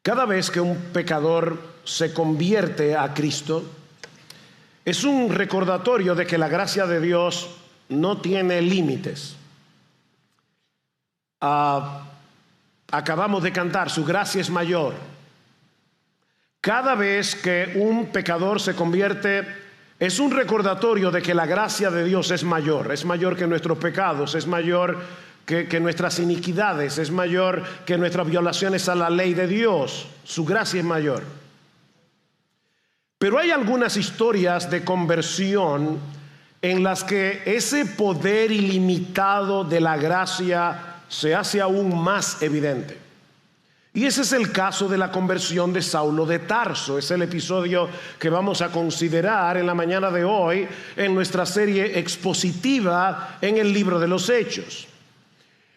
Cada vez que un pecador se convierte a Cristo, es un recordatorio de que la gracia de Dios no tiene límites. Acabamos de cantar, su gracia es mayor. Cada vez que un pecador se convierte, es un recordatorio de que la gracia de Dios es mayor que nuestros pecados, es mayor que nuestras iniquidades, es mayor que nuestras violaciones a la ley de Dios. Su gracia es mayor. Pero hay algunas historias de conversión en las que ese poder ilimitado de la gracia se hace aún más evidente. Y ese es el caso de la conversión de Saulo de Tarso. Es el episodio que vamos a considerar en la mañana de hoy en nuestra serie expositiva en el libro de los Hechos.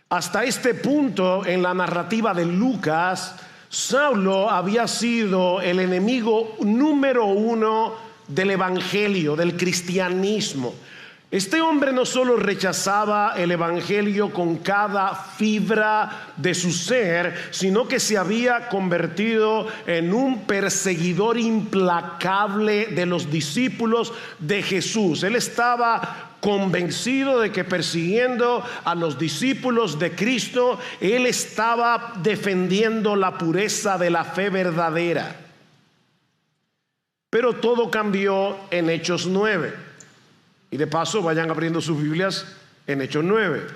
Hasta este punto en la narrativa de Lucas, Saulo había sido el enemigo número uno del evangelio, del cristianismo. Este hombre no solo rechazaba el evangelio con cada fibra de su ser, sino que se había convertido en un perseguidor implacable de los discípulos de Jesús. Él estaba convencido de que persiguiendo a los discípulos de Cristo, él estaba defendiendo la pureza de la fe verdadera. Pero todo cambió en Hechos 9. Y de paso vayan abriendo sus Biblias en Hechos 9.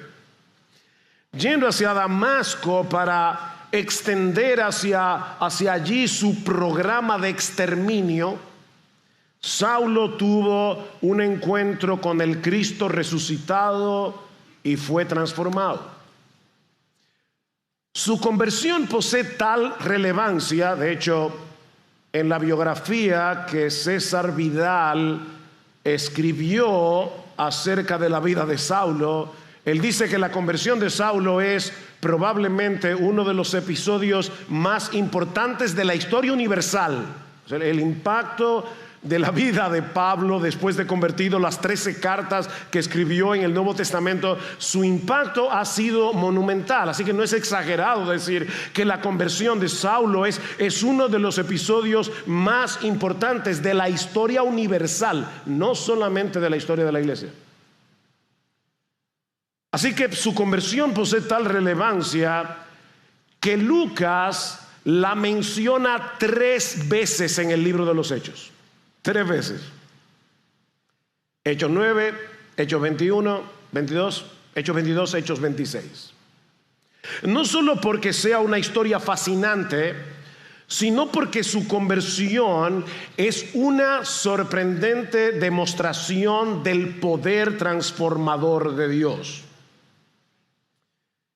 Yendo hacia Damasco para extender hacia allí su programa de exterminio, Saulo tuvo un encuentro con el Cristo resucitado y fue transformado. Su conversión posee tal relevancia, de hecho, en la biografía que César Vidal escribió acerca de la vida de Saulo, él dice que la conversión de Saulo es probablemente uno de los episodios más importantes de la historia universal. O sea, el impacto de la vida de Pablo después de convertido, las 13 cartas que escribió en el Nuevo Testamento, su impacto ha sido monumental. Así que no es exagerado decir que la conversión de Saulo es uno de los episodios más importantes de la historia universal, no solamente de la historia de la iglesia. Así que su conversión posee tal relevancia que Lucas la menciona 3 veces en el libro de los Hechos. 3 veces. Hechos 9, Hechos 21, 22, Hechos 22, Hechos 26. No solo porque sea una historia fascinante, sino porque su conversión es una sorprendente demostración del poder transformador de Dios.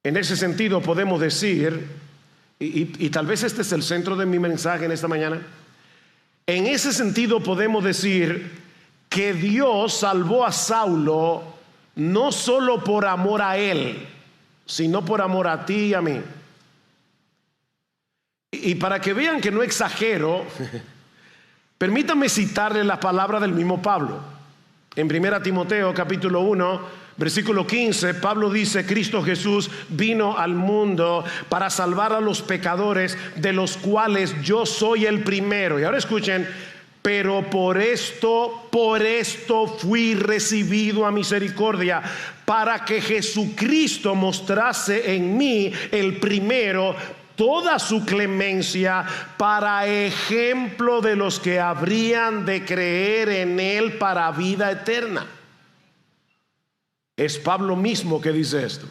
En ese sentido podemos decir, y tal vez este es el centro de mi mensaje en esta mañana, en ese sentido podemos decir que Dios salvó a Saulo no solo por amor a él, sino por amor a ti y a mí. Y para que vean que no exagero, permítanme citarle la palabra del mismo Pablo. En 1 Timoteo capítulo 1, versículo 15, Pablo dice: Cristo Jesús vino al mundo para salvar a los pecadores, de los cuales yo soy el primero. Y ahora escuchen: pero por esto fui recibido a misericordia, para que Jesucristo mostrase en mí el primero toda su clemencia, para ejemplo de los que habrían de creer en él para vida eterna. Es Pablo mismo que dice esto.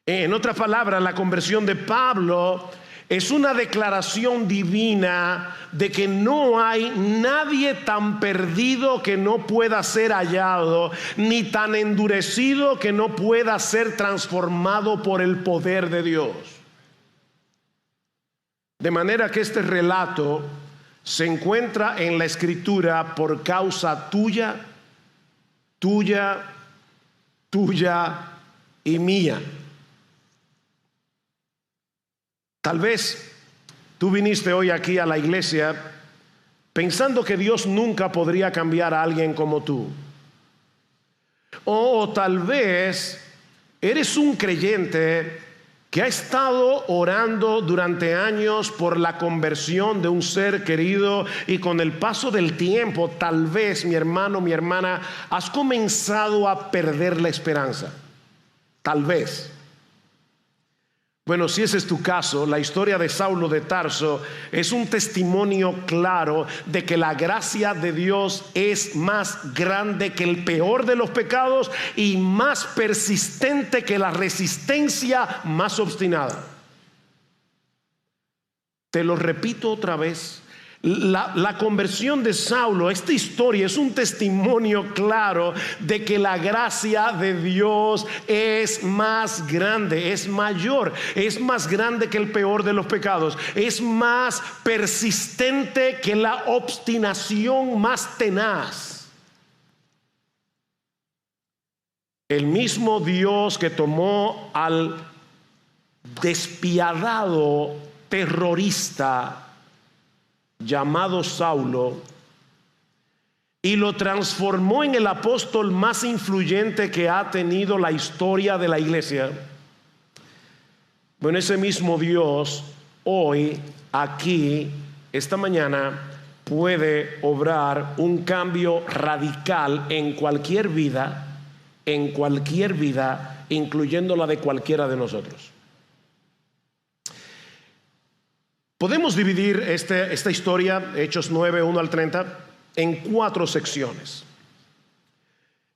En otras palabras, la conversión de Pablo es una declaración divina de que no hay nadie tan perdido que no pueda ser hallado, ni tan endurecido que no pueda ser transformado por el poder de Dios. De manera que este relato se encuentra en la Escritura por causa tuya y mía. Tal vez tú viniste hoy aquí a la iglesia pensando que Dios nunca podría cambiar a alguien como tú. O tal vez eres un creyente que ha estado orando durante años por la conversión de un ser querido, y con el paso del tiempo, tal vez, mi hermano, mi hermana, has comenzado a perder la esperanza. Tal vez. Bueno, si ese es tu caso, la historia de Saulo de Tarso es un testimonio claro de que la gracia de Dios es más grande que el peor de los pecados y más persistente que la resistencia más obstinada. Te lo repito otra vez. La conversión de Saulo, esta historia es un testimonio claro de que la gracia de Dios es más grande, es mayor, es más grande que el peor de los pecados, es más persistente que la obstinación más tenaz. El mismo Dios que tomó al despiadado terrorista llamado Saulo y lo transformó en el apóstol más influyente que ha tenido la historia de la iglesia. Bueno, ese mismo Dios hoy, aquí, esta mañana, puede obrar un cambio radical en cualquier vida, incluyendo la de cualquiera de nosotros. Podemos dividir esta historia, Hechos 9, 1 al 30, en 4 secciones.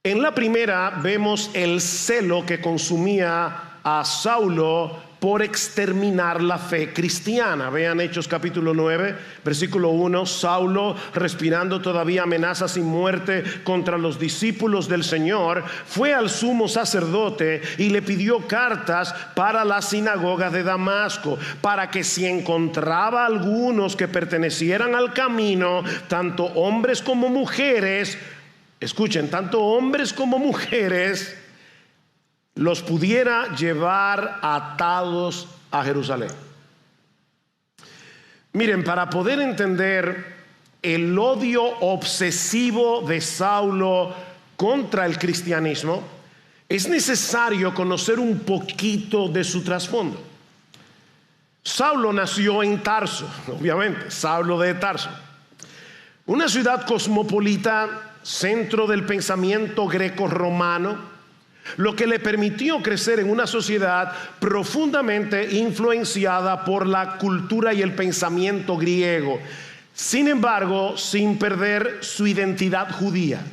En la primera vemos el celo que consumía a Saulo por exterminar la fe cristiana. Vean Hechos capítulo 9, versículo 1. Saulo, respirando todavía amenazas y muerte contra los discípulos del Señor, fue al sumo sacerdote y le pidió cartas para la sinagoga de Damasco, para que si encontraba algunos que pertenecieran al camino, tanto hombres como mujeres, escuchen, tanto hombres como mujeres, los pudiera llevar atados a Jerusalén. Miren, para poder entender el odio obsesivo de Saulo contra el cristianismo, es necesario conocer un poquito de su trasfondo. Saulo nació en Tarso, obviamente, Saulo de Tarso, una ciudad cosmopolita, centro del pensamiento greco-romano, lo que le permitió crecer en una sociedad profundamente influenciada por la cultura y el pensamiento griego, sin embargo, sin perder su identidad judía.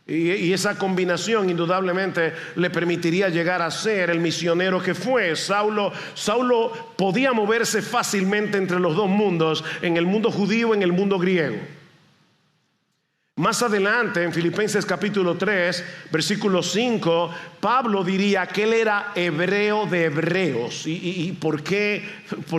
Y esa combinación indudablemente le permitiría llegar a ser el misionero que fue. Saulo podía moverse fácilmente entre los dos mundos, en el mundo judío y en el mundo griego. Más adelante, en Filipenses capítulo 3, versículo 5, Pablo diría que él era hebreo de hebreos. ¿Y por qué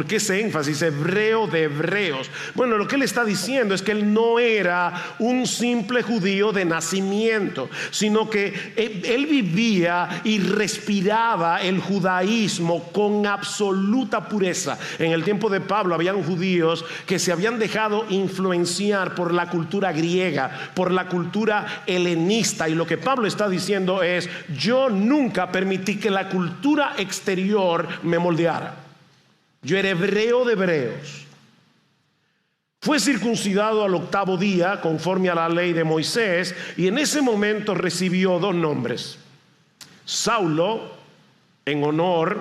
ese énfasis, hebreo de hebreos? Bueno, lo que él está diciendo es que él no era un simple judío de nacimiento, sino que él vivía y respiraba el judaísmo con absoluta pureza. En el tiempo de Pablo habían judíos que se habían dejado influenciar por la cultura griega, por la cultura helenista, y lo que Pablo está diciendo es: yo nunca permití que la cultura exterior me moldeara. Yo era hebreo de hebreos. Fue circuncidado al 8º día conforme a la ley de Moisés, y en ese momento recibió 2 nombres: Saulo, en honor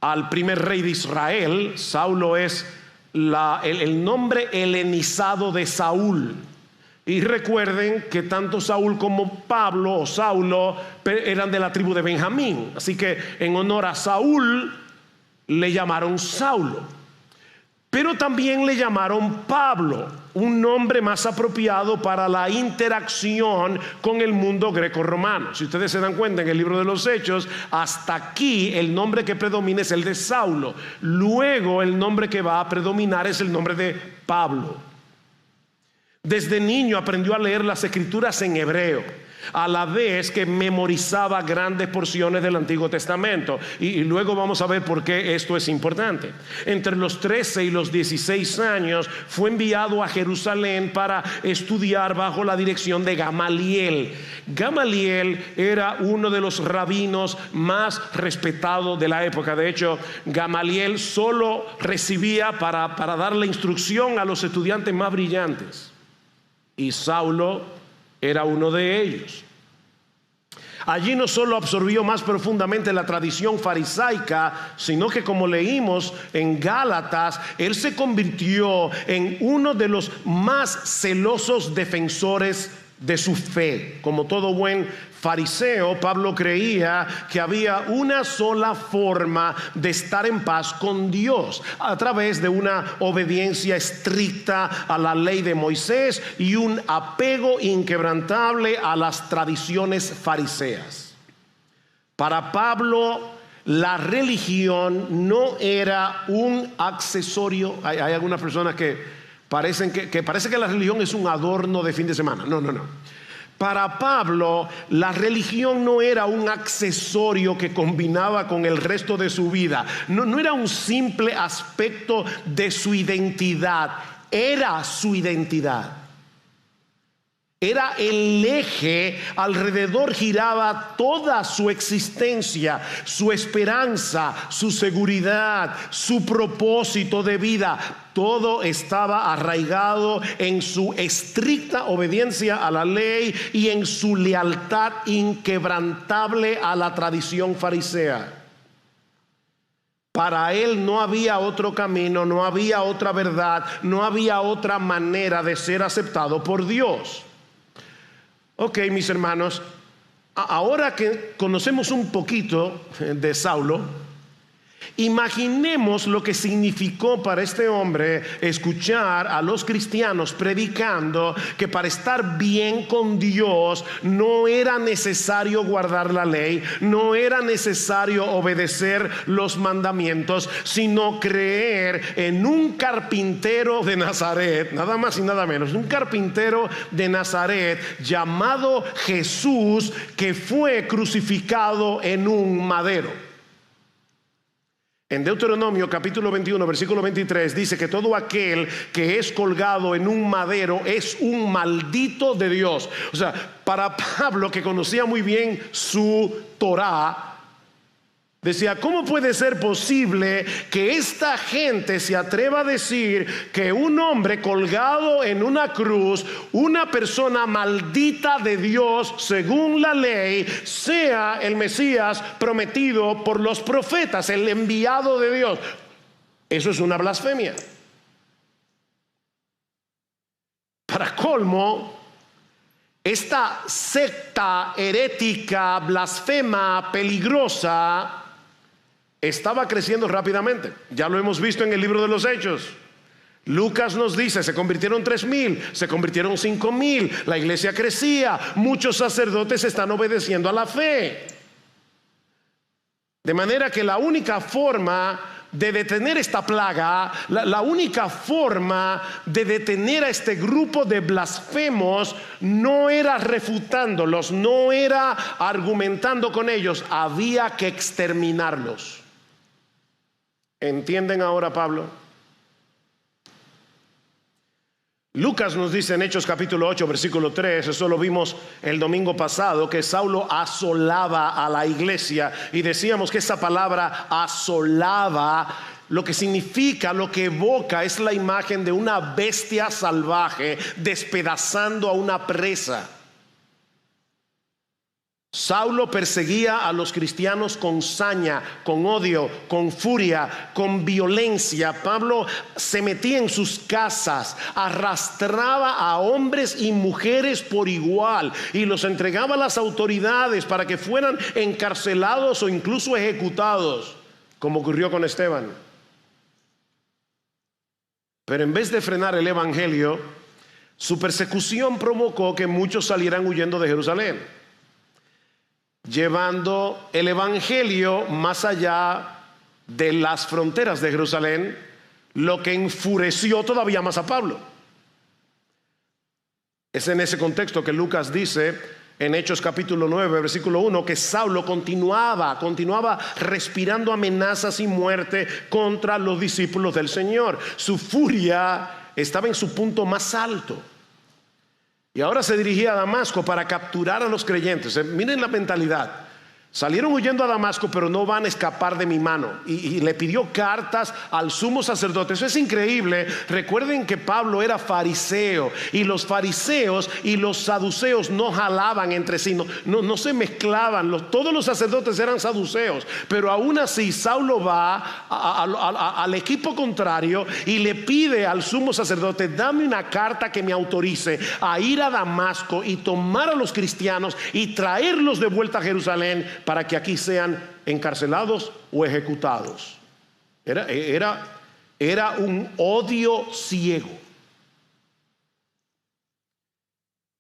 al primer rey de Israel. Saulo es el nombre helenizado de Saúl. Y recuerden que tanto Saúl como Pablo o Saulo eran de la tribu de Benjamín. Así que en honor a Saúl le llamaron Saulo. Pero también le llamaron Pablo, un nombre más apropiado para la interacción con el mundo greco-romano. Si ustedes se dan cuenta, en el libro de los Hechos, hasta aquí el nombre que predomina es el de Saulo. Luego el nombre que va a predominar es el nombre de Pablo. Desde niño aprendió a leer las escrituras en hebreo. a la vez que memorizaba grandes porciones del Antiguo Testamento. Y luego vamos a ver por qué esto es importante. Entre los 13 y los 16 años fue enviado a Jerusalén para estudiar bajo la dirección de Gamaliel. Gamaliel era uno de los rabinos más respetados de la época. De hecho, Gamaliel solo recibía para darle instrucción a los estudiantes más brillantes. Y Saulo era uno de ellos. Allí no solo absorbió más profundamente la tradición farisaica, sino que, como leímos en Gálatas, él se convirtió en uno de los más celosos defensores de su fe. Como todo buen fariseo, Pablo creía que había una sola forma de estar en paz con Dios, a través de una obediencia estricta a la ley de Moisés y un apego inquebrantable a las tradiciones fariseas. Para Pablo, la religión no era un accesorio. Hay algunas personas que parece que la religión es un adorno de fin de semana. No. Para Pablo, la religión no era un accesorio que combinaba con el resto de su vida. No era un simple aspecto de su identidad. Era su identidad. Era el eje, alrededor giraba toda su existencia, su esperanza, su seguridad, su propósito de vida. Todo estaba arraigado en su estricta obediencia a la ley y en su lealtad inquebrantable a la tradición farisea. Para él no había otro camino, no había otra verdad, no había otra manera de ser aceptado por Dios. Ok, mis hermanos, ahora que conocemos un poquito de Saulo, imaginemos lo que significó para este hombre escuchar a los cristianos predicando que para estar bien con Dios no era necesario guardar la ley, no era necesario obedecer los mandamientos, sino creer en un carpintero de Nazaret, nada más y nada menos, un carpintero de Nazaret llamado Jesús, que fue crucificado en un madero. En Deuteronomio capítulo 21 versículo 23 dice que todo aquel que es colgado en un madero es un maldito de Dios. O sea, para Pablo, que conocía muy bien su Torá, decía, ¿cómo puede ser posible que esta gente se atreva a decir que un hombre colgado en una cruz, una persona maldita de Dios según la ley, sea el Mesías prometido por los profetas, el enviado de Dios? Eso es una blasfemia. Para colmo, esta secta herética, blasfema, peligrosa, estaba creciendo rápidamente. Ya lo hemos visto en el libro de los Hechos. Lucas nos dice, se convirtieron 3,000, se convirtieron 5,000, la iglesia crecía, muchos sacerdotes están obedeciendo a la fe. De manera que la única forma de detener esta plaga, la única forma de detener a este grupo de blasfemos no era refutándolos, no era argumentando con ellos, había que exterminarlos. ¿Entienden ahora, Pablo? Lucas nos dice en Hechos capítulo 8 versículo 3, eso lo vimos el domingo pasado, que Saulo asolaba a la iglesia, y decíamos que esa palabra asolaba, lo que significa, lo que evoca, es la imagen de una bestia salvaje despedazando a una presa. Saulo perseguía a los cristianos con saña, con odio, con furia, con violencia. Pablo se metía en sus casas, arrastraba a hombres y mujeres por igual y los entregaba a las autoridades para que fueran encarcelados o incluso ejecutados, como ocurrió con Esteban. Pero en vez de frenar el evangelio, su persecución provocó que muchos salieran huyendo de Jerusalén, llevando el evangelio más allá de las fronteras de Jerusalén, lo que enfureció todavía más a Pablo. Es en ese contexto que Lucas dice en Hechos capítulo 9, versículo 1, que Saulo continuaba respirando amenazas y muerte contra los discípulos del Señor. Su furia estaba en su punto más alto. Y ahora se dirigía a Damasco para capturar a los creyentes. Miren la mentalidad. Salieron huyendo a Damasco, pero no van a escapar de mi mano. Y le pidió cartas al sumo sacerdote. Eso es increíble. Recuerden que Pablo era fariseo, y los fariseos y los saduceos no jalaban entre sí, no se mezclaban. Todos los sacerdotes eran saduceos, pero aún así Saulo va al equipo contrario y le pide al sumo sacerdote: dame una carta que me autorice a ir a Damasco y tomar a los cristianos y traerlos de vuelta a Jerusalén, para que aquí sean encarcelados o ejecutados. Era un odio ciego.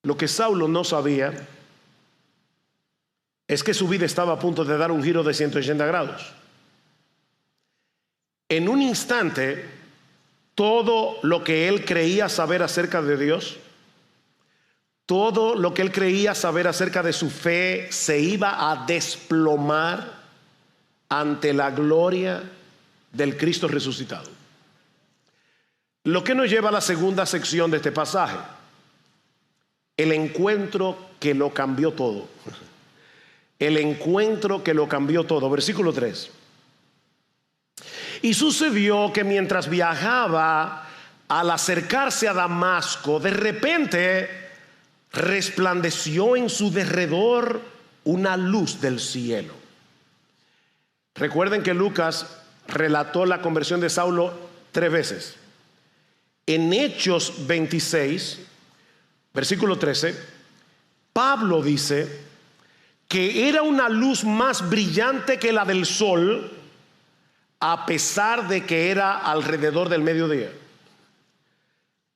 Lo que Saulo no sabía es que su vida estaba a punto de dar un giro de 180 grados. En un instante, todo lo que él creía saber acerca de Dios, todo lo que él creía saber acerca de su fe, se iba a desplomar ante la gloria del Cristo resucitado. Lo que nos lleva a la segunda sección de este pasaje: el encuentro que lo cambió todo. El encuentro que lo cambió todo. Versículo 3. Y sucedió que mientras viajaba, al acercarse a Damasco, de repente resplandeció en su derredor una luz del cielo. Recuerden que Lucas relató la conversión de Saulo 3 veces. En Hechos 26, versículo 13, Pablo dice que era una luz más brillante que la del sol, a pesar de que era alrededor del mediodía.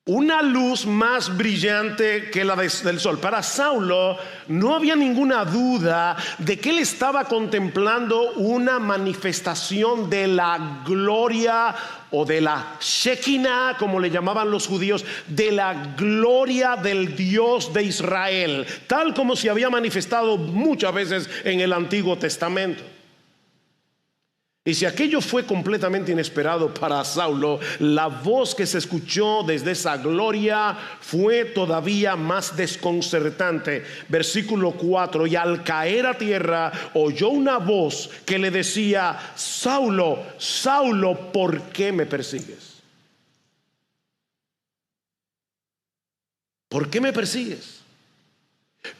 Una luz más brillante que la del sol. Para Saulo no había ninguna duda de que él estaba contemplando una manifestación de la gloria, o de la Shekinah, como le llamaban los judíos, de la gloria del Dios de Israel, tal como se había manifestado muchas veces en el Antiguo Testamento. Y si aquello fue completamente inesperado para Saulo, la voz que se escuchó desde esa gloria fue todavía más desconcertante. Versículo 4: y al caer a tierra oyó una voz que le decía: Saulo, Saulo, ¿por qué me persigues? ¿Por qué me persigues?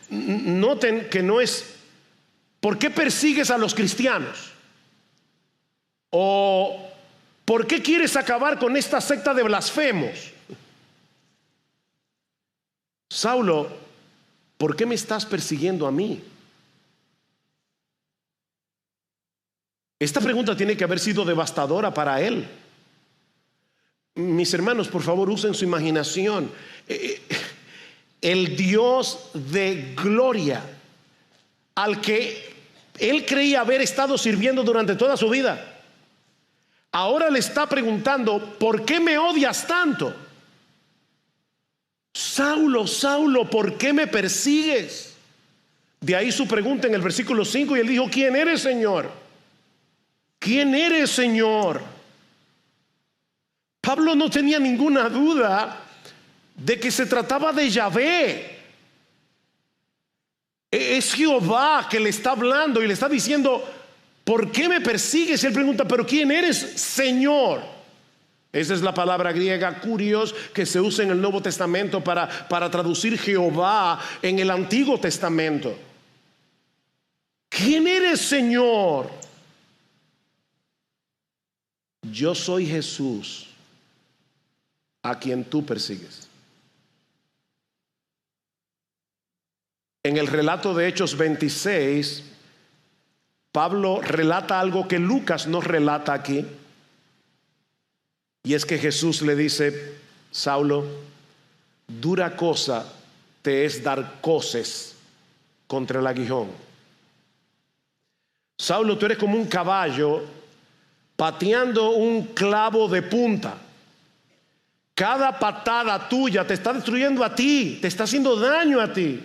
Noten que no es ¿por qué persigues a los cristianos? ¿O por qué quieres acabar con esta secta de blasfemos? Saulo, ¿por qué me estás persiguiendo a mí? Esta pregunta tiene que haber sido devastadora para él. Mis hermanos, por favor, usen su imaginación. El Dios de gloria, al que él creía haber estado sirviendo durante toda su vida, ahora le está preguntando: ¿por qué me odias tanto? Saulo, Saulo, ¿por qué me persigues? De ahí su pregunta en el versículo 5, y él dijo: ¿quién eres, Señor? ¿Quién eres, Señor? Pablo no tenía ninguna duda de que se trataba de Yahvé. Es Jehová que le está hablando y le está diciendo: ¿por qué me persigues? Y él pregunta: ¿pero quién eres, Señor? Esa es la palabra griega kurios, que se usa en el Nuevo Testamento para traducir Jehová en el Antiguo Testamento. ¿Quién eres, Señor? Yo soy Jesús, a quien tú persigues. En el relato de Hechos 26, Pablo relata algo que Lucas no relata aquí, y es que Jesús le dice: Saulo, dura cosa te es dar coces contra el aguijón. Saulo, tú eres como un caballo pateando un clavo de punta. Cada patada tuya te está destruyendo a ti, te está haciendo daño a ti.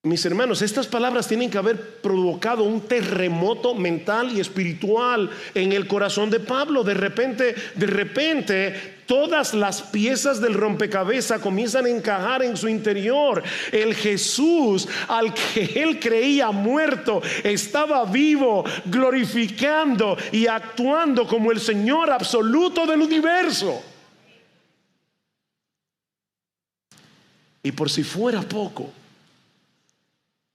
Mis hermanos, estas palabras tienen que haber provocado un terremoto mental y espiritual en el corazón de Pablo. De repente, todas las piezas del rompecabezas comienzan a encajar en su interior. El Jesús al que él creía muerto estaba vivo, glorificando y actuando como el Señor absoluto del universo. Y por si fuera poco,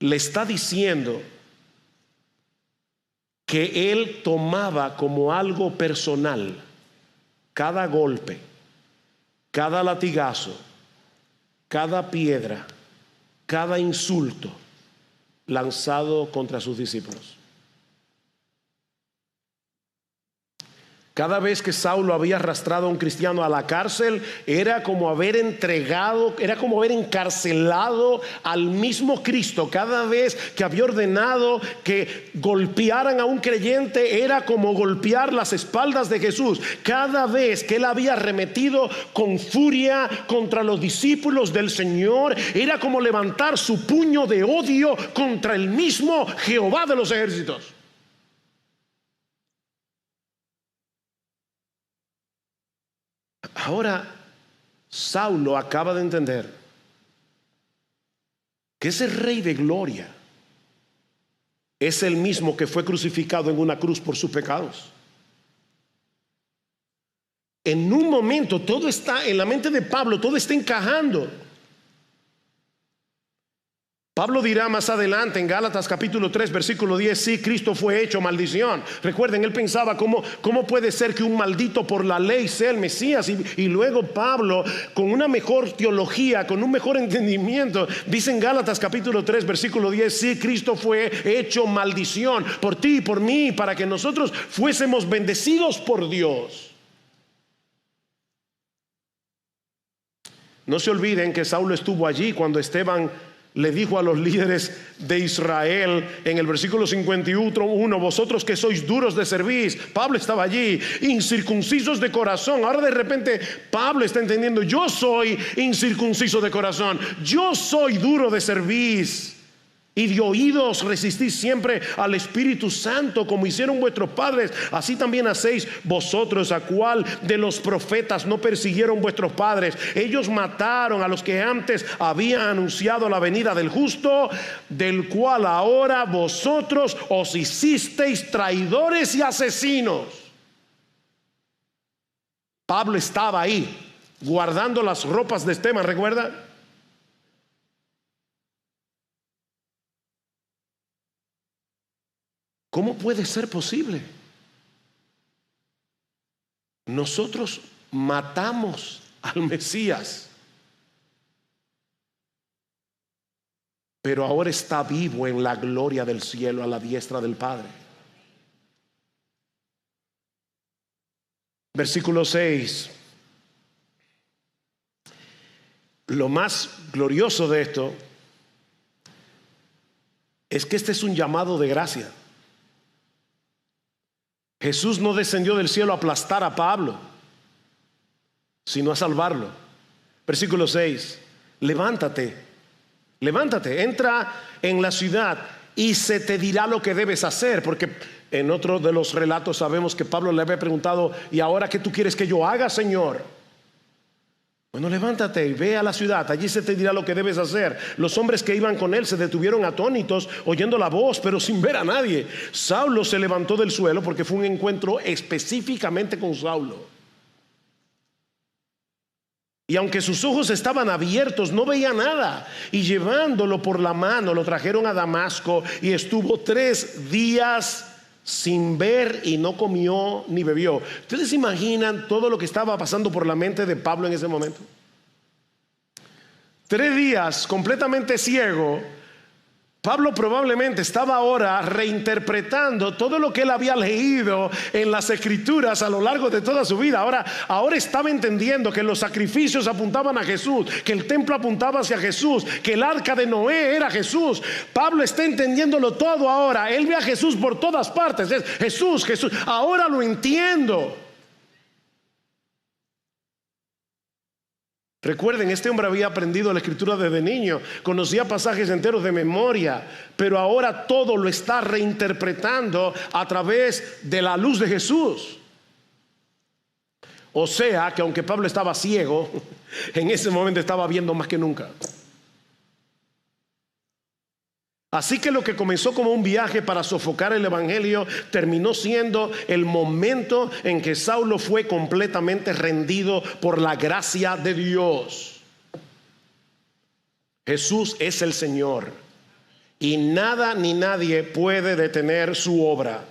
le está diciendo que él tomaba como algo personal cada golpe, cada latigazo, cada piedra, cada insulto lanzado contra sus discípulos. Cada vez que Saulo había arrastrado a un cristiano a la cárcel, era como haber encarcelado al mismo Cristo. Cada vez que había ordenado que golpearan a un creyente, era como golpear las espaldas de Jesús. Cada vez que él había arremetido con furia contra los discípulos del Señor, era como levantar su puño de odio contra el mismo Jehová de los ejércitos. Ahora, Saulo acaba de entender que ese Rey de gloria es el mismo que fue crucificado en una cruz por sus pecados. En un momento todo está en la mente de Pablo, todo está encajando. Pablo dirá más adelante en Gálatas capítulo 3 versículo 10: sí, Cristo fue hecho maldición. Recuerden, él pensaba ¿cómo puede ser que un maldito por la ley sea el Mesías? Y luego Pablo, con una mejor teología, con un mejor entendimiento, dice en Gálatas capítulo 3 versículo 10: sí, Cristo fue hecho maldición por ti y por mí, para que nosotros fuésemos bendecidos por Dios. No se olviden que Saulo estuvo allí cuando Esteban le dijo a los líderes de Israel en el versículo 51: vosotros que sois duros de cerviz. Pablo estaba allí, incircuncisos de corazón. Ahora de repente Pablo está entendiendo: yo soy incircunciso de corazón, yo soy duro de cerviz. Y de oídos resistís siempre al Espíritu Santo, como hicieron vuestros padres, así también hacéis vosotros. ¿A cuál de los profetas no persiguieron vuestros padres? Ellos mataron a los que antes habían anunciado la venida del justo, del cual ahora vosotros os hicisteis traidores y asesinos. Pablo estaba ahí guardando las ropas de Esteban, ¿recuerda? ¿Cómo puede ser posible? Nosotros matamos al Mesías, pero ahora está vivo en la gloria del cielo, a la diestra del Padre. Versículo 6. Lo más glorioso de esto es que este es un llamado de gracia. Jesús no descendió del cielo a aplastar a Pablo, sino a salvarlo. Versículo 6: levántate, entra en la ciudad y se te dirá lo que debes hacer. Porque en otro de los relatos sabemos que Pablo le había preguntado: ¿y ahora qué tú quieres que yo haga, Señor? Bueno, levántate y ve a la ciudad, allí se te dirá lo que debes hacer. Los hombres que iban con él se detuvieron atónitos, oyendo la voz, pero sin ver a nadie. Saulo se levantó del suelo, porque fue un encuentro específicamente con Saulo. Y aunque sus ojos estaban abiertos, no veía nada. Y llevándolo por la mano, lo trajeron a Damasco, y estuvo 3 días sin ver, y no comió ni bebió. ¿Ustedes imaginan todo lo que estaba pasando por la mente de Pablo en ese momento? 3 días completamente ciego. Pablo probablemente estaba ahora reinterpretando todo lo que él había leído en las escrituras a lo largo de toda su vida. Ahora estaba entendiendo que los sacrificios apuntaban a Jesús, que el templo apuntaba hacia Jesús, que el arca de Noé era Jesús. Pablo está entendiéndolo todo ahora. Él ve a Jesús por todas partes. Es Jesús, Jesús. Ahora lo entiendo. Recuerden, este hombre había aprendido la escritura desde niño, conocía pasajes enteros de memoria, pero ahora todo lo está reinterpretando a través de la luz de Jesús. O sea, que aunque Pablo estaba ciego, en ese momento estaba viendo más que nunca. Así que lo que comenzó como un viaje para sofocar el evangelio terminó siendo el momento en que Saulo fue completamente rendido por la gracia de Dios. Jesús es el Señor y nada ni nadie puede detener su obra.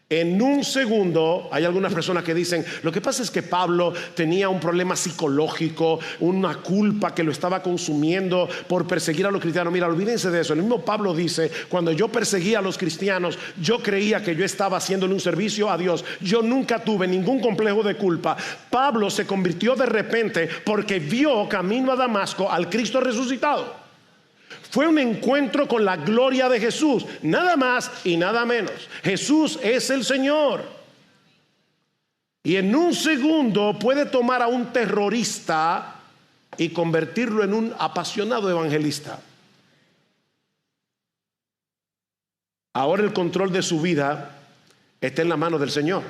En un segundo, hay algunas personas que dicen, lo que pasa es que Pablo tenía un problema psicológico, una culpa que lo estaba consumiendo por perseguir a los cristianos. Mira, olvídense de eso. El mismo Pablo dice, cuando yo perseguía a los cristianos, yo creía que yo estaba haciéndole un servicio a Dios. Yo nunca tuve ningún complejo de culpa. Pablo se convirtió de repente porque vio camino a Damasco al Cristo resucitado. Fue un encuentro con la gloria de Jesús, nada más y nada menos. Jesús es el Señor. Y en un segundo puede tomar a un terrorista y convertirlo en un apasionado evangelista. Ahora el control de su vida está en la mano del Señor.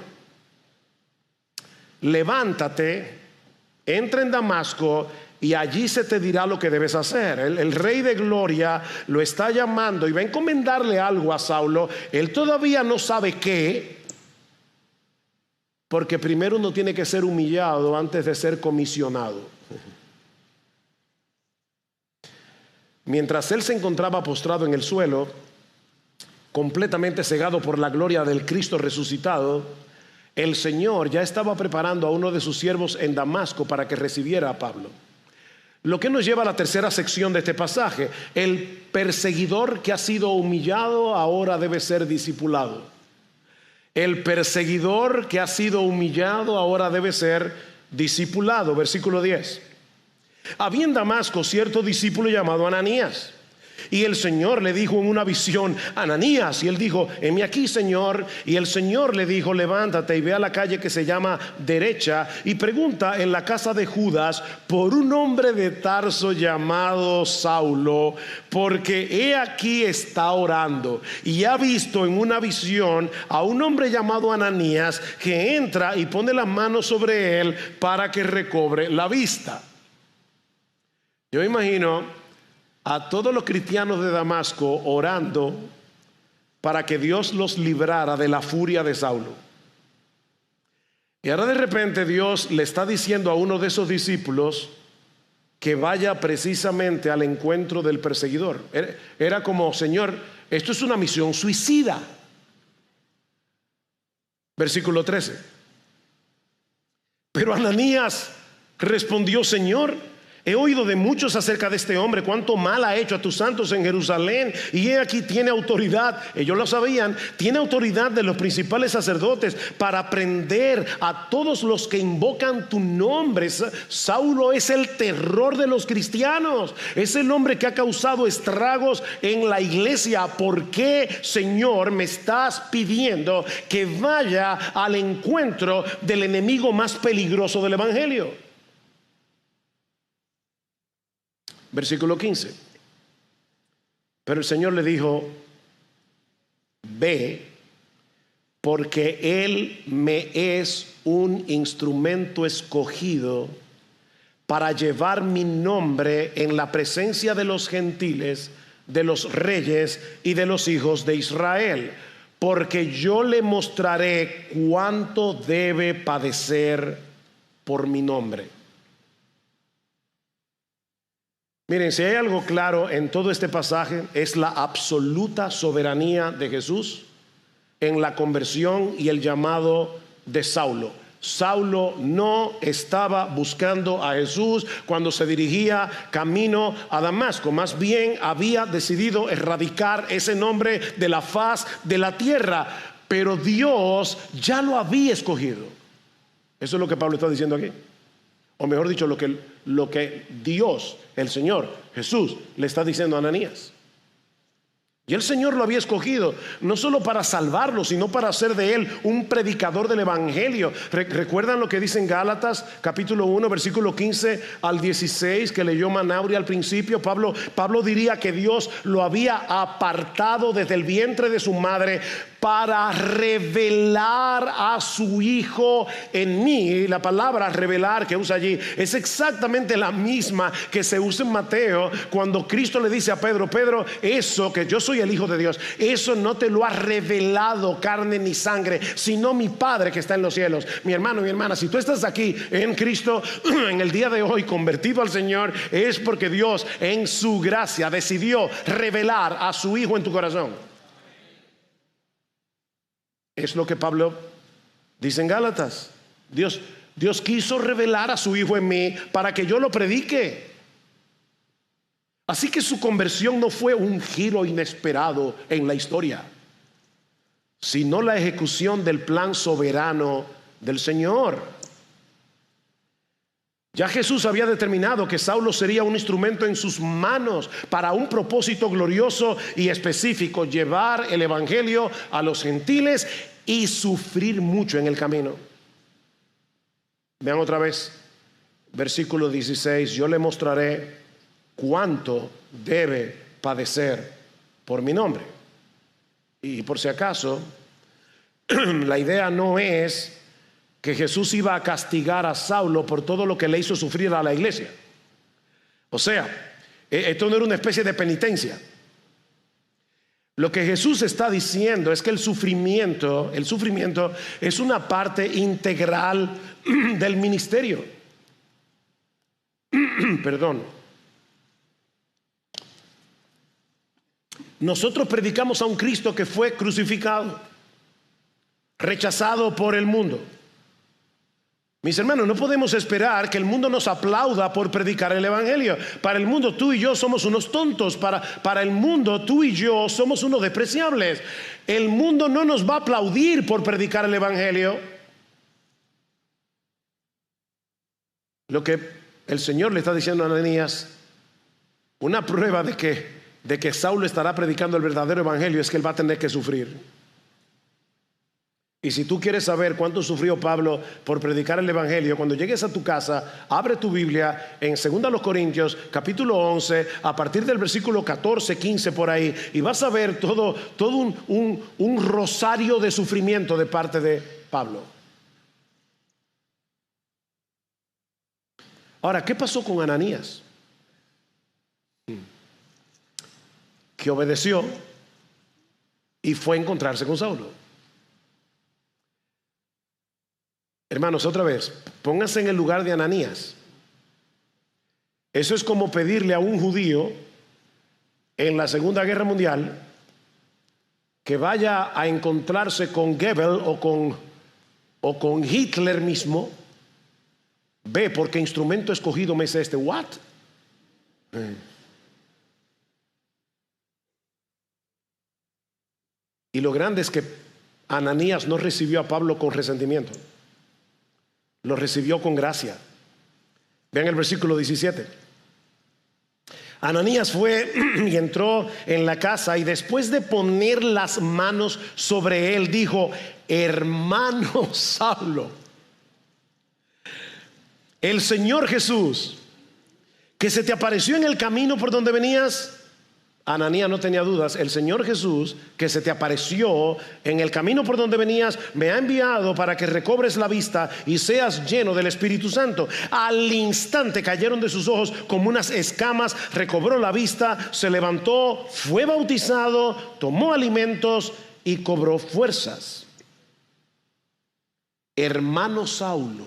Levántate, entra en Damasco y allí se te dirá lo que debes hacer. El Rey de Gloria lo está llamando y va a encomendarle algo a Saulo. Él todavía no sabe qué, porque primero uno tiene que ser humillado antes de ser comisionado. Mientras él se encontraba postrado en el suelo, completamente cegado por la gloria del Cristo resucitado, el Señor ya estaba preparando a uno de sus siervos en Damasco para que recibiera a Pablo. Lo que nos lleva a la tercera sección de este pasaje. El perseguidor que ha sido humillado ahora debe ser discipulado. El perseguidor que ha sido humillado ahora debe ser discipulado. Versículo 10. Había en Damasco cierto discípulo llamado Ananías. Y el Señor le dijo en una visión, Ananías, y él dijo, heme aquí, Señor. Y el Señor le dijo, levántate y ve a la calle que se llama Derecha y pregunta en la casa de Judas por un hombre de Tarso llamado Saulo, porque he aquí está orando y ha visto en una visión a un hombre llamado Ananías que entra y pone las manos sobre él para que recobre la vista. Yo imagino a todos los cristianos de Damasco orando para que Dios los librara de la furia de Saulo. Y ahora de repente Dios le está diciendo a uno de esos discípulos que vaya precisamente al encuentro del perseguidor. Era como, Señor, esto es una misión suicida. Versículo 13. Pero Ananías respondió, Señor, he oído de muchos acerca de este hombre, cuánto mal ha hecho a tus santos en Jerusalén, y he aquí tiene autoridad, ellos lo sabían, tiene autoridad de los principales sacerdotes para prender a todos los que invocan tu nombre. Saulo es el terror de los cristianos, es el hombre que ha causado estragos en la iglesia. ¿Por qué, Señor, me estás pidiendo que vaya al encuentro del enemigo más peligroso del evangelio? Versículo 15. Pero el Señor le dijo, ve, porque Él me es un instrumento escogido para llevar mi nombre en la presencia de los gentiles, de los reyes y de los hijos de Israel, porque yo le mostraré cuánto debe padecer por mi nombre. Miren, si hay algo claro en todo este pasaje, es la absoluta soberanía de Jesús en la conversión y el llamado de Saulo. Saulo no estaba buscando a Jesús cuando se dirigía camino a Damasco, más bien había decidido erradicar ese nombre de la faz de la tierra, pero Dios ya lo había escogido. Eso es lo que Pablo está diciendo aquí. O mejor dicho, lo que Dios, el Señor, Jesús, le está diciendo a Ananías. Y el Señor lo había escogido, no solo para salvarlo, sino para hacer de él un predicador del Evangelio. ¿Recuerdan lo que dice en Gálatas, capítulo 1, versículo 15 al 16, que leyó Manauri al principio? Pablo diría que Dios lo había apartado desde el vientre de su madre para revelar a su Hijo en mí. La palabra revelar que usa allí es exactamente la misma que se usa en Mateo, cuando Cristo le dice a Pedro: Pedro, eso que yo soy el Hijo de Dios, eso no te lo ha revelado carne ni sangre, sino mi Padre que está en los cielos. Mi hermano, mi hermana, si tú estás aquí en Cristo en el día de hoy convertido al Señor, es porque Dios en su gracia decidió revelar a su Hijo en tu corazón. Es lo que Pablo dice en Gálatas. Dios quiso revelar a su Hijo en mí para que yo lo predique. Así que su conversión no fue un giro inesperado en la historia, sino la ejecución del plan soberano del Señor. Ya Jesús había determinado que Saulo sería un instrumento en sus manos para un propósito glorioso y específico: llevar el evangelio a los gentiles y sufrir mucho en el camino. Vean otra vez, versículo 16: yo le mostraré cuánto debe padecer por mi nombre. Y por si acaso, la idea no es que Jesús iba a castigar a Saulo por todo lo que le hizo sufrir a la iglesia. O sea, esto no era una especie de penitencia. Lo que Jesús está diciendo es que el sufrimiento es una parte integral del ministerio. Perdón. Nosotros predicamos a un Cristo que fue crucificado, rechazado por el mundo. Mis hermanos, no podemos esperar que el mundo nos aplauda por predicar el evangelio. Para el mundo, tú y yo somos unos tontos. Para el mundo, tú y yo somos unos despreciables. El mundo no nos va a aplaudir por predicar el evangelio. Lo que el Señor le está diciendo a Ananías, una prueba de que Saulo estará predicando el verdadero evangelio, es que él va a tener que sufrir. Y si tú quieres saber cuánto sufrió Pablo por predicar el evangelio, cuando llegues a tu casa, abre tu Biblia en 2 Corintios capítulo 11, a partir del versículo 14, 15 por ahí, y vas a ver todo un rosario de sufrimiento de parte de Pablo. Ahora, ¿qué pasó con Ananías? Que obedeció y fue a encontrarse con Saulo. Hermanos, otra vez, pónganse en el lugar de Ananías. Eso es como pedirle a un judío en la Segunda Guerra Mundial que vaya a encontrarse con Goebbels o con Hitler mismo. Ve, ¿por qué instrumento escogido me es este? ¿What? Y lo grande es que Ananías no recibió a Pablo con resentimiento. Lo recibió con gracia. Vean el versículo 17. Ananías fue y entró en la casa, y después de poner las manos sobre él, dijo: hermano Saulo, el Señor Jesús, que se te apareció en el camino por donde venías. Ananías no tenía dudas. El Señor Jesús, que se te apareció en el camino por donde venías, me ha enviado para que recobres la vista y seas lleno del Espíritu Santo. Al instante cayeron de sus ojos como unas escamas, recobró la vista, se levantó, fue bautizado, tomó alimentos y cobró fuerzas. Hermano Saulo.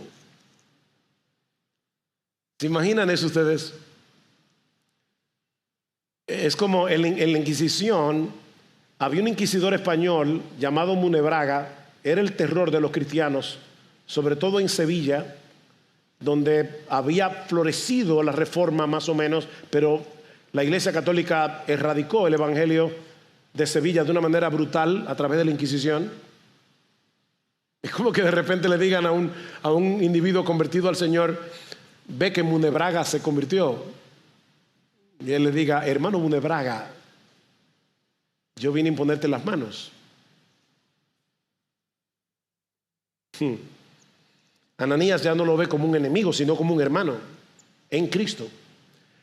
¿Se imaginan eso ustedes? Es como en la Inquisición. Había un inquisidor español llamado Munebrãga. Era el terror de los cristianos, sobre todo en Sevilla, donde había florecido la reforma más o menos, pero la Iglesia Católica erradicó el evangelio de Sevilla de una manera brutal a través de la Inquisición. Es como que de repente le digan a un individuo convertido al Señor: ve que Munebrãga se convirtió. Y él le diga: hermano Munebrãga, yo vine a imponerte las manos. Ananías ya no lo ve como un enemigo, sino como un hermano en Cristo.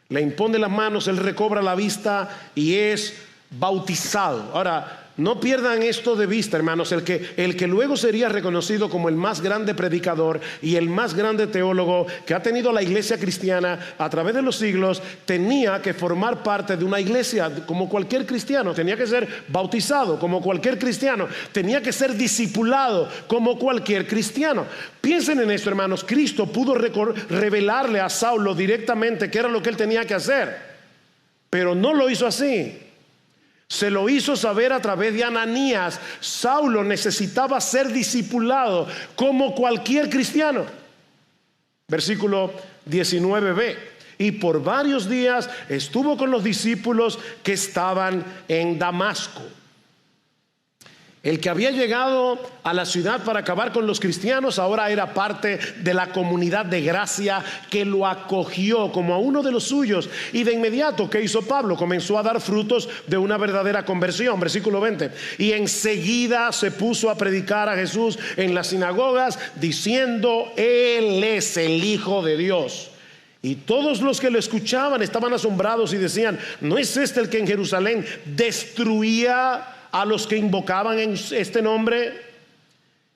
Le impone las manos, él recobra la vista y es bautizado. Ahora, no pierdan esto de vista, hermanos. El que luego sería reconocido como el más grande predicador y el más grande teólogo que ha tenido la iglesia cristiana a través de los siglos, tenía que formar parte de una iglesia como cualquier cristiano. Tenía que ser bautizado como cualquier cristiano. Tenía que ser discipulado como cualquier cristiano. Piensen en esto, hermanos. Cristo pudo revelarle a Saulo directamente qué era lo que él tenía que hacer, pero no lo hizo así. Se lo hizo saber a través de Ananías. Saulo necesitaba ser discipulado como cualquier cristiano. Versículo 19b. Y por varios días estuvo con los discípulos que estaban en Damasco. El que había llegado a la ciudad para acabar con los cristianos ahora era parte de la comunidad de gracia que lo acogió como a uno de los suyos. Y de inmediato, ¿qué hizo Pablo? Comenzó a dar frutos de una verdadera conversión. Versículo 20. Y enseguida se puso a predicar a Jesús en las sinagogas, diciendo: Él es el Hijo de Dios. Y todos los que lo escuchaban estaban asombrados y decían: ¿no es este el que en Jerusalén destruía a los que invocaban en este nombre?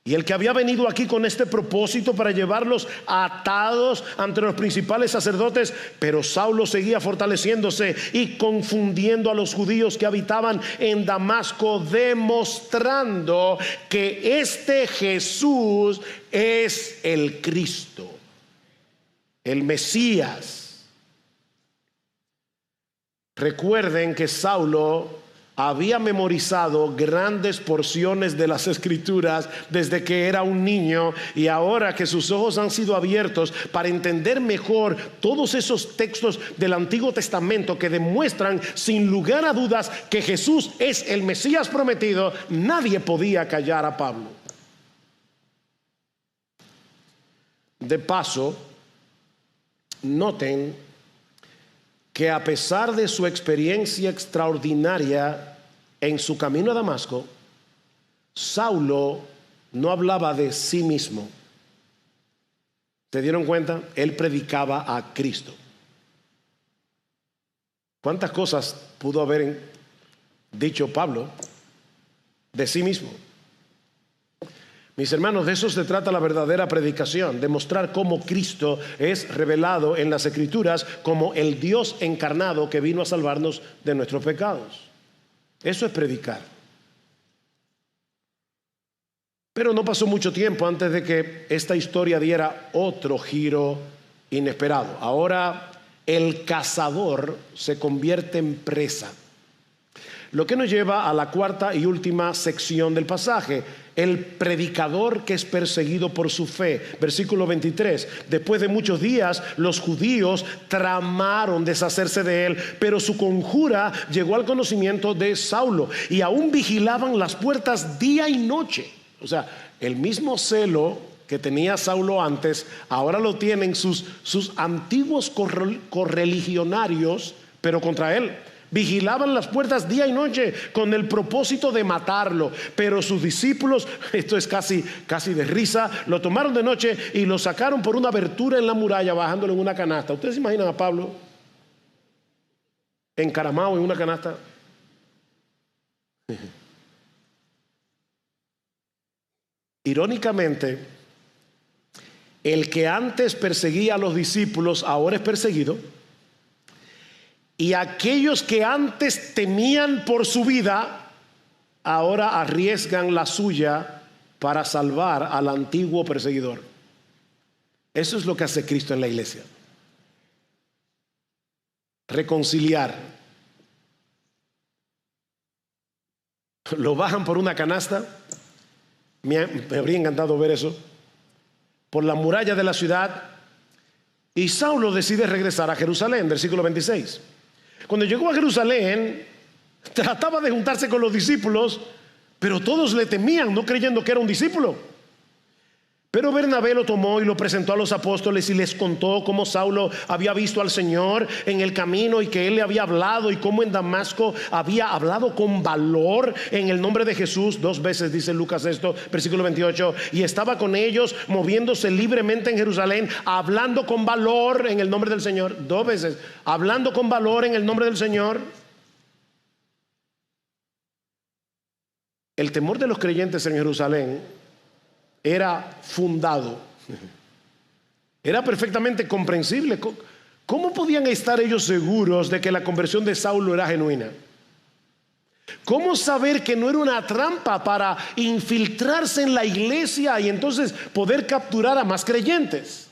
Y el que había venido aquí con este propósito para llevarlos atados ante los principales sacerdotes. Pero Saulo seguía fortaleciéndose y confundiendo a los judíos que habitaban en Damasco, demostrando que este Jesús es el Cristo, el Mesías. Recuerden que Saulo había memorizado grandes porciones de las Escrituras desde que era un niño, y ahora que sus ojos han sido abiertos para entender mejor todos esos textos del Antiguo Testamento que demuestran sin lugar a dudas que Jesús es el Mesías prometido, nadie podía callar a Pablo. De paso, noten que a pesar de su experiencia extraordinaria en su camino a Damasco, Saulo no hablaba de sí mismo. ¿Se dieron cuenta? Él predicaba a Cristo. ¿Cuántas cosas pudo haber dicho Pablo de sí mismo? Mis hermanos, de eso se trata la verdadera predicación, de mostrar cómo Cristo es revelado en las Escrituras como el Dios encarnado que vino a salvarnos de nuestros pecados. Eso es predicar. Pero no pasó mucho tiempo antes de que esta historia diera otro giro inesperado. Ahora el cazador se convierte en presa. Lo que nos lleva a la cuarta y última sección del pasaje: el predicador que es perseguido por su fe. Versículo 23. Después de muchos días, los judíos tramaron deshacerse de él, pero su conjura llegó al conocimiento de Saulo, y aún vigilaban las puertas día y noche. O sea, el mismo celo que tenía Saulo antes, ahora lo tienen sus antiguos correligionarios, pero contra él. Vigilaban las puertas día y noche con el propósito de matarlo. Pero sus discípulos, esto es casi de risa, lo tomaron de noche y lo sacaron por una abertura en la muralla, bajándolo en una canasta. ¿Ustedes se imaginan a Pablo encaramado en una canasta? Irónicamente, el que antes perseguía a los discípulos ahora es perseguido. Y aquellos que antes temían por su vida, ahora arriesgan la suya para salvar al antiguo perseguidor. Eso es lo que hace Cristo en la iglesia. Reconciliar. Lo bajan por una canasta. Me habría encantado ver eso. Por la muralla de la ciudad. Y Saulo decide regresar a Jerusalén. Versículo 26. Cuando llegó a Jerusalén, trataba de juntarse con los discípulos, pero todos le temían, no creyendo que era un discípulo. Pero Bernabé lo tomó y lo presentó a los apóstoles y les contó cómo Saulo había visto al Señor en el camino y que él le había hablado, y cómo en Damasco había hablado con valor en el nombre de Jesús. 2 veces dice Lucas esto, versículo 28, y estaba con ellos moviéndose libremente en Jerusalén, hablando con valor en el nombre del Señor. 2 veces, hablando con valor en el nombre del Señor. El temor de los creyentes en Jerusalén era fundado, era perfectamente comprensible. ¿Cómo podían estar ellos seguros de que la conversión de Saulo era genuina? ¿Cómo saber que no era una trampa para infiltrarse en la iglesia y entonces poder capturar a más creyentes?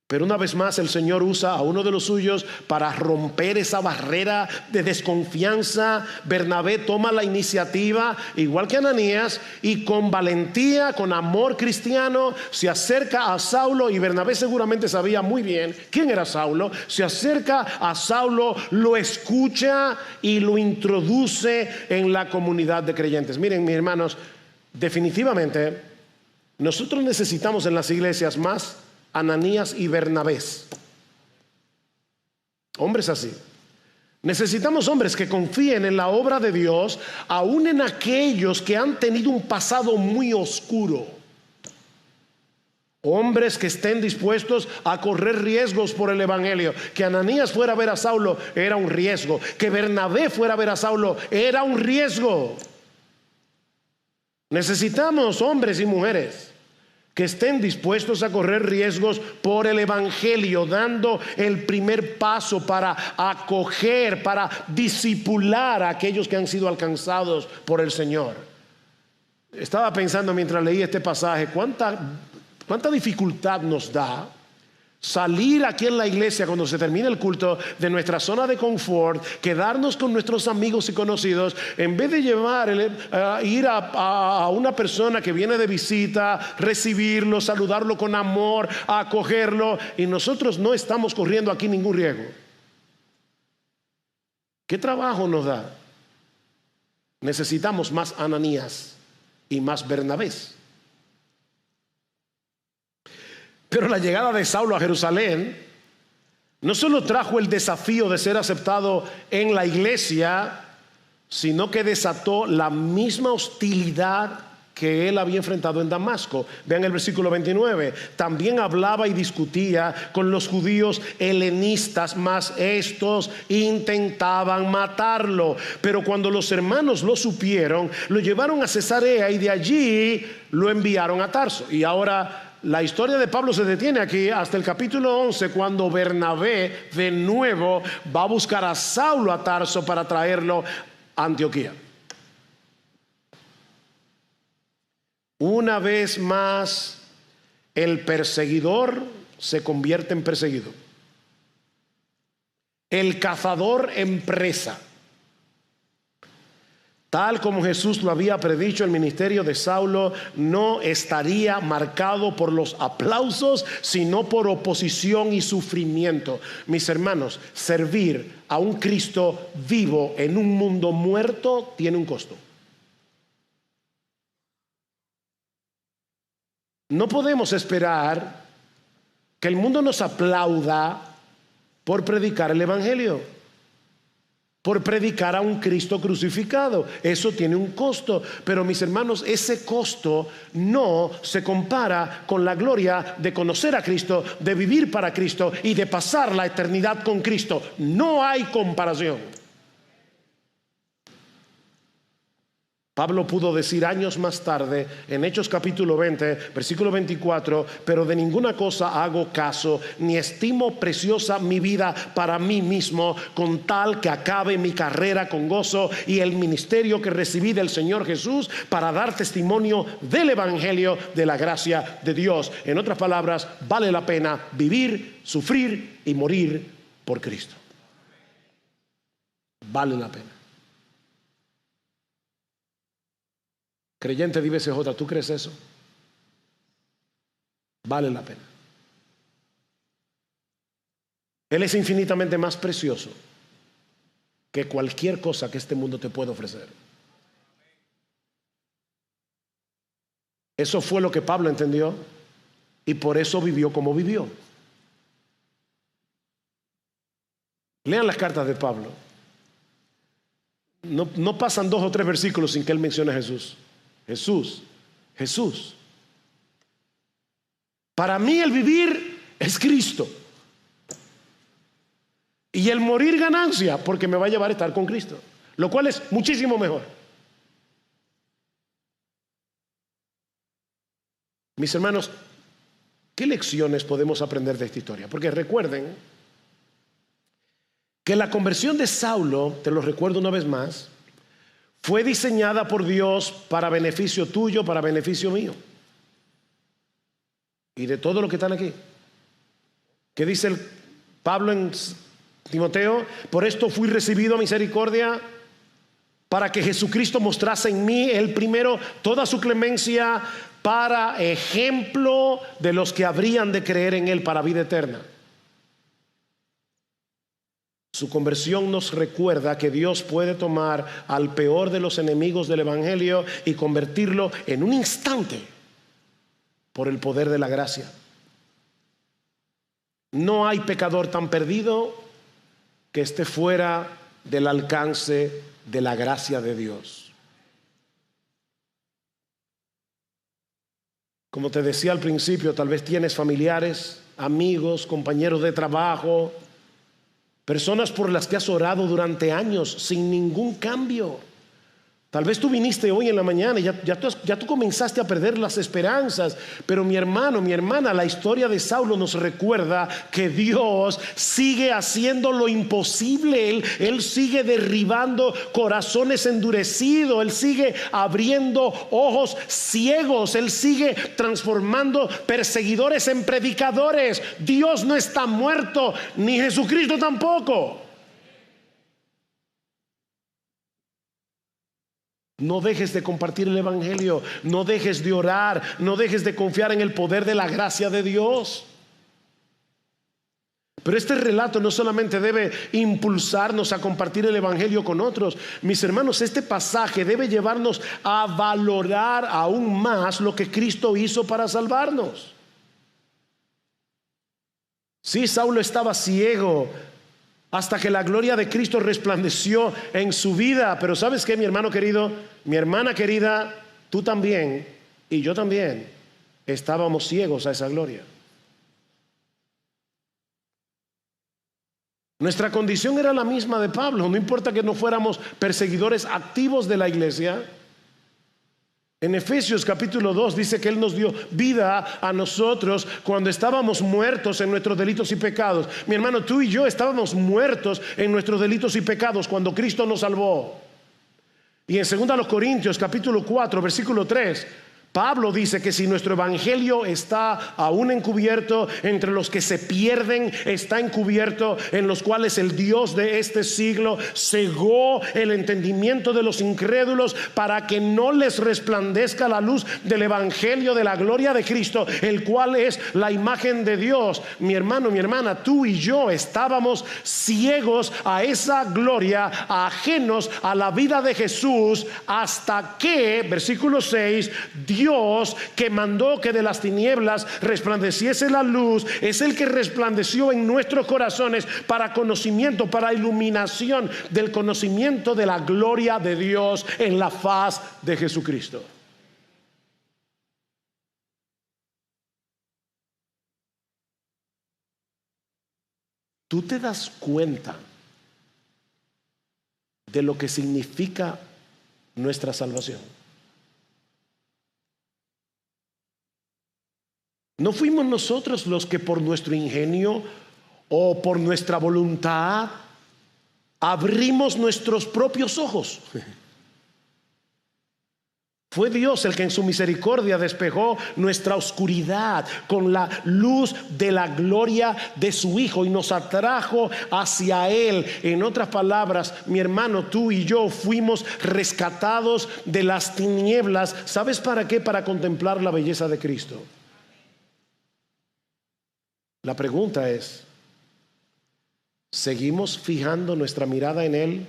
Pero una vez más el Señor usa a uno de los suyos para romper esa barrera de desconfianza. Bernabé toma la iniciativa, igual que Ananías, y con valentía, con amor cristiano, se acerca a Saulo. Y Bernabé seguramente sabía muy bien quién era Saulo. Se acerca a Saulo, lo escucha y lo introduce en la comunidad de creyentes. Miren, mis hermanos, definitivamente nosotros necesitamos en las iglesias más Ananías y Bernabés, hombres así. Necesitamos hombres que confíen en la obra de Dios, aún en aquellos que han tenido un pasado muy oscuro. Hombres que estén dispuestos a correr riesgos por el evangelio. Que Ananías fuera a ver a Saulo era un riesgo. Que Bernabé fuera a ver a Saulo era un riesgo. Necesitamos hombres y mujeres que estén dispuestos a correr riesgos por el evangelio, dando el primer paso para acoger, para discipular a aquellos que han sido alcanzados por el Señor. Estaba pensando mientras leí este pasaje, cuánta dificultad nos da salir aquí en la iglesia cuando se termina el culto de nuestra zona de confort, quedarnos con nuestros amigos y conocidos, en vez de ir a una persona que viene de visita, recibirlo, saludarlo con amor, acogerlo, y nosotros no estamos corriendo aquí ningún riesgo. ¿Qué trabajo nos da? Necesitamos más Ananías y más Bernabés. Pero la llegada de Saulo a Jerusalén no solo trajo el desafío de ser aceptado en la iglesia, sino que desató la misma hostilidad que él había enfrentado en Damasco. Vean el versículo 29. También hablaba y discutía con los judíos helenistas, mas estos intentaban matarlo. Pero cuando los hermanos lo supieron, lo llevaron a Cesarea y de allí lo enviaron a Tarso. Y ahora la historia de Pablo se detiene aquí hasta el capítulo 11, cuando Bernabé de nuevo va a buscar a Saulo a Tarso para traerlo a Antioquía. Una vez más, el perseguidor se convierte en perseguido. El cazador en presa. Tal como Jesús lo había predicho, el ministerio de Saulo no estaría marcado por los aplausos, sino por oposición y sufrimiento. Mis hermanos, servir a un Cristo vivo en un mundo muerto tiene un costo. No podemos esperar que el mundo nos aplauda por predicar el evangelio, por predicar a un Cristo crucificado. Eso tiene un costo, pero mis hermanos, ese costo no se compara con la gloria de conocer a Cristo, de vivir para Cristo y de pasar la eternidad con Cristo. No hay comparación. Pablo pudo decir años más tarde en Hechos capítulo 20 versículo 24: pero de ninguna cosa hago caso, ni estimo preciosa mi vida para mí mismo, con tal que acabe mi carrera con gozo y el ministerio que recibí del Señor Jesús, para dar testimonio del evangelio de la gracia de Dios. En otras palabras, vale la pena vivir, sufrir y morir por Cristo. Vale la pena. Creyente de IBCJ, ¿tú crees eso? Vale la pena. Él es infinitamente más precioso que cualquier cosa que este mundo te pueda ofrecer. Eso fue lo que Pablo entendió y por eso vivió como vivió. Lean las cartas de Pablo. No pasan 2 o 3 versículos sin que él mencione a Jesús. Jesús. Para mí el vivir es Cristo. Y el morir ganancia, porque me va a llevar a estar con Cristo. Lo cual es muchísimo mejor. Mis hermanos, ¿qué lecciones podemos aprender de esta historia? Porque recuerden que la conversión de Saulo, te lo recuerdo una vez más, fue diseñada por Dios para beneficio tuyo, para beneficio mío. Y de todos los que están aquí. ¿Qué dice Pablo en Timoteo? Por esto fui recibido a misericordia, para que Jesucristo mostrase en mí, el primero, toda su clemencia, para ejemplo de los que habrían de creer en él para vida eterna. Su conversión nos recuerda que Dios puede tomar al peor de los enemigos del evangelio y convertirlo en un instante por el poder de la gracia. No hay pecador tan perdido que esté fuera del alcance de la gracia de Dios. Como te decía al principio, tal vez tienes familiares, amigos, compañeros de trabajo, personas por las que has orado durante años sin ningún cambio. Tal vez tú viniste hoy en la mañana y ya tú comenzaste a perder las esperanzas. Pero mi hermano, mi hermana, la historia de Saulo nos recuerda que Dios sigue haciendo lo imposible. Él sigue derribando corazones endurecidos. Él sigue abriendo ojos ciegos. Él sigue transformando perseguidores en predicadores. Dios no está muerto, ni Jesucristo tampoco. No dejes de compartir el evangelio, no dejes de orar, no dejes de confiar en el poder de la gracia de Dios. Pero este relato no solamente debe impulsarnos a compartir el evangelio con otros. Mis hermanos, este pasaje debe llevarnos a valorar aún más lo que Cristo hizo para salvarnos. Sí, Saulo estaba ciego hasta que la gloria de Cristo resplandeció en su vida. Pero ¿sabes qué, mi hermano querido? Mi hermana querida, tú también y yo también estábamos ciegos a esa gloria. Nuestra condición era la misma de Pablo. No importa que no fuéramos perseguidores activos de la iglesia. En Efesios capítulo 2 dice que Él nos dio vida a nosotros cuando estábamos muertos en nuestros delitos y pecados. Mi hermano, tú y yo estábamos muertos en nuestros delitos y pecados cuando Cristo nos salvó. Y en 2 Corintios capítulo 4 versículo 3, Pablo dice que si nuestro evangelio está aún encubierto, entre los que se pierden está encubierto, en los cuales el Dios de este siglo cegó el entendimiento de los incrédulos para que no les resplandezca la luz del evangelio de la gloria de Cristo, el cual es la imagen de Dios. Mi hermano, mi hermana, tú y yo estábamos ciegos a esa gloria, ajenos a la vida de Jesús, hasta que, versículo 6, Dios, que mandó que de las tinieblas resplandeciese la luz, es el que resplandeció en nuestros corazones para conocimiento, para iluminación del conocimiento de la gloria de Dios en la faz de Jesucristo. ¿Tú te das cuenta de lo que significa nuestra salvación? No fuimos nosotros los que por nuestro ingenio o por nuestra voluntad abrimos nuestros propios ojos. Fue Dios el que en su misericordia despejó nuestra oscuridad con la luz de la gloria de su Hijo y nos atrajo hacia Él. En otras palabras, mi hermano, tú y yo fuimos rescatados de las tinieblas. ¿Sabes para qué? Para contemplar la belleza de Cristo. La pregunta es, ¿seguimos fijando nuestra mirada en Él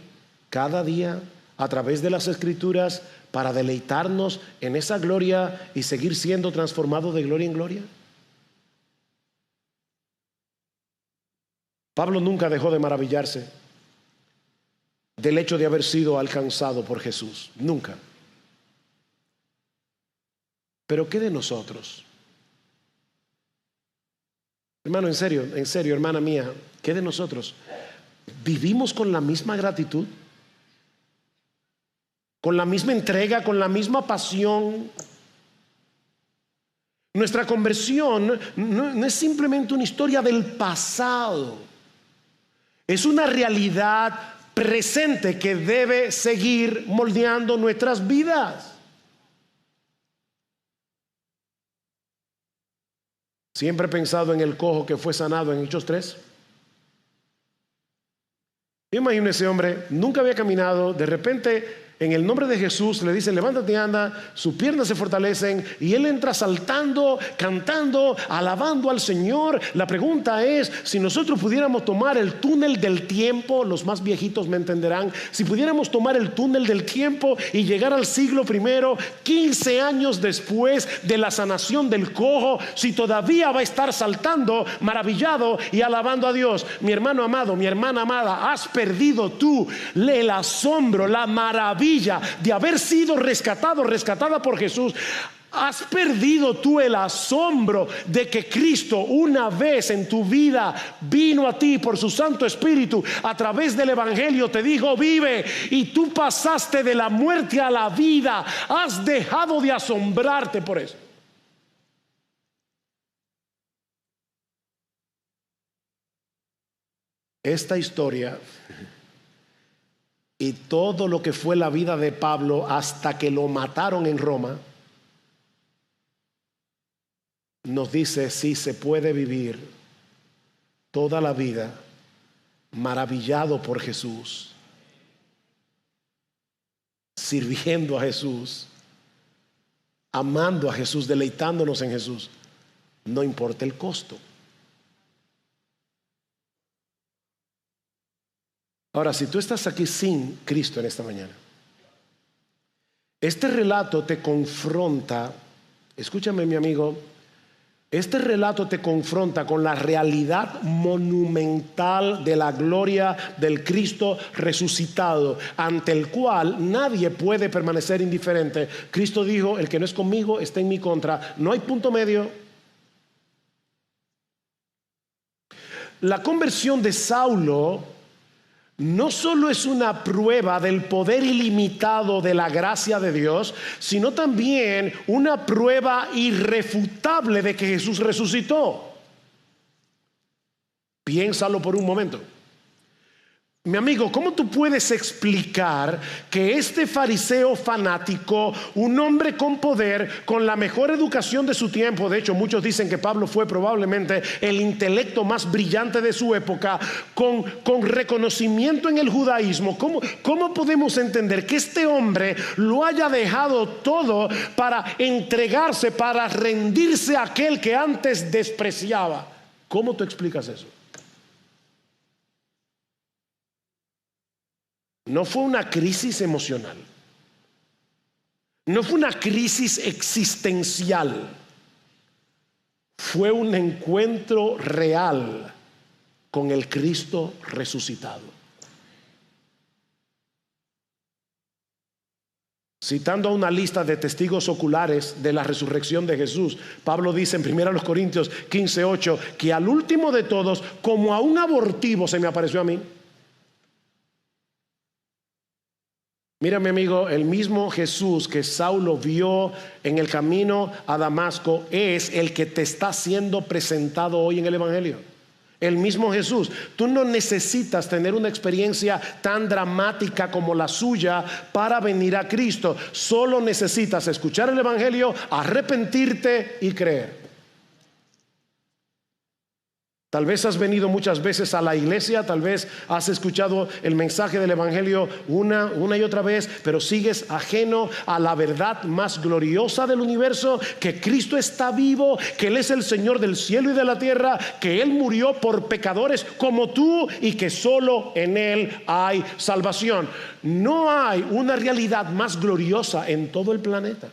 cada día a través de las Escrituras para deleitarnos en esa gloria y seguir siendo transformados de gloria en gloria? Pablo nunca dejó de maravillarse del hecho de haber sido alcanzado por Jesús. Nunca. Pero ¿qué de nosotros? Hermano, en serio, hermana mía, ¿qué de nosotros? ¿Vivimos con la misma gratitud? ¿Con la misma entrega? ¿Con la misma pasión? Nuestra conversión no es simplemente una historia del pasado. Es una realidad presente que debe seguir moldeando nuestras vidas. Siempre he pensado en el cojo que fue sanado en Hechos 3. Yo imagino ese hombre, nunca había caminado, de repente en el nombre de Jesús le dicen levántate y anda, sus piernas se fortalecen y él entra saltando, cantando, alabando al Señor. La pregunta es, si nosotros pudiéramos tomar el túnel del tiempo, los más viejitos me entenderán, si pudiéramos tomar el túnel del tiempo y llegar al siglo I, 15 años después de la sanación del cojo, si todavía va a estar saltando, maravillado y alabando a Dios. Mi hermano amado, mi hermana amada, has perdido tú el asombro, la maravilla de haber sido rescatada por Jesús. Has perdido tú el asombro de que Cristo una vez en tu vida vino a ti por su Santo Espíritu a través del Evangelio, te dijo vive, y tú pasaste de la muerte a la vida. Has dejado de asombrarte por eso. Esta historia y todo lo que fue la vida de Pablo hasta que lo mataron en Roma nos dice si se puede vivir toda la vida maravillado por Jesús, sirviendo a Jesús, amando a Jesús, deleitándonos en Jesús, no importa el costo. Ahora, si tú estás aquí sin Cristo en esta mañana, este relato te confronta, escúchame mi amigo, este relato te confronta con la realidad monumental de la gloria del Cristo resucitado, ante el cual nadie puede permanecer indiferente. Cristo dijo, el que no es conmigo está en mi contra. No hay punto medio. La conversión de Saulo no solo es una prueba del poder ilimitado de la gracia de Dios, sino también una prueba irrefutable de que Jesús resucitó. Piénsalo por un momento. Mi amigo, ¿cómo tú puedes explicar que este fariseo fanático, un hombre con poder, con la mejor educación de su tiempo, de hecho muchos dicen que Pablo fue probablemente el intelecto más brillante de su época, con reconocimiento en el judaísmo, ¿cómo podemos entender que este hombre lo haya dejado todo para entregarse, para rendirse a aquel que antes despreciaba? ¿Cómo tú explicas eso? No fue una crisis emocional, no fue una crisis existencial, fue un encuentro real con el Cristo resucitado. Citando a una lista de testigos oculares de la resurrección de Jesús, Pablo dice en 1 Corintios 15:8 que al último de todos, como a un abortivo se me apareció a mí. Mira mi amigo, el mismo Jesús que Saulo vio en el camino a Damasco es el que te está siendo presentado hoy en el Evangelio. El mismo Jesús. Tú no necesitas tener una experiencia tan dramática como la suya para venir a Cristo. Solo necesitas escuchar el Evangelio, arrepentirte y creer. Tal vez has venido muchas veces a la iglesia, tal vez has escuchado el mensaje del evangelio una y otra vez, pero sigues ajeno a la verdad más gloriosa del universo, que Cristo está vivo, que Él es el Señor del cielo y de la tierra, que Él murió por pecadores como tú y que solo en Él hay salvación. No hay una realidad más gloriosa en todo el planeta.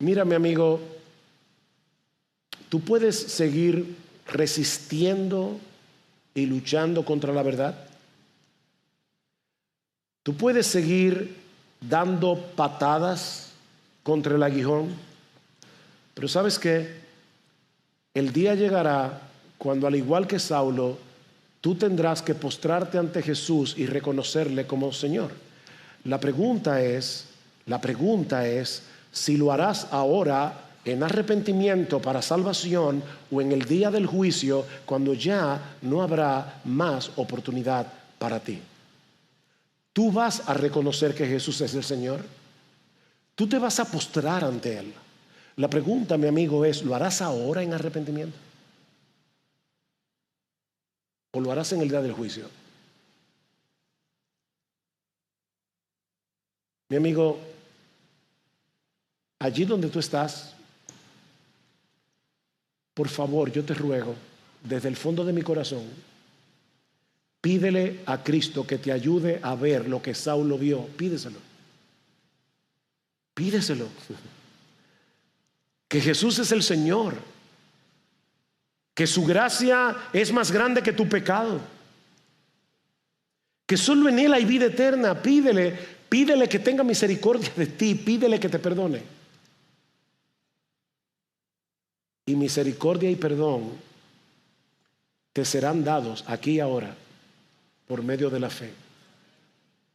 Mira, mi amigo, tú puedes seguir resistiendo y luchando contra la verdad. Tú puedes seguir dando patadas contra el aguijón. Pero ¿sabes qué? El día llegará cuando, al igual que Saulo, tú tendrás que postrarte ante Jesús y reconocerle como Señor. La pregunta es si lo harás ahora en arrepentimiento para salvación o en el día del juicio, cuando ya no habrá más oportunidad para ti. Tú vas a reconocer que Jesús es el Señor. Tú te vas a postrar ante Él. La pregunta, mi amigo, es: ¿lo harás ahora en arrepentimiento? ¿O lo harás en el día del juicio? Mi amigo, allí donde tú estás, por favor, yo te ruego, desde el fondo de mi corazón, pídele a Cristo que te ayude a ver lo que Saulo vio. Pídeselo. Pídeselo. Que Jesús es el Señor. Que su gracia es más grande que tu pecado. Que solo en Él hay vida eterna. Pídele que tenga misericordia de ti. Pídele que te perdone. Y misericordia y perdón te serán dados aquí y ahora por medio de la fe.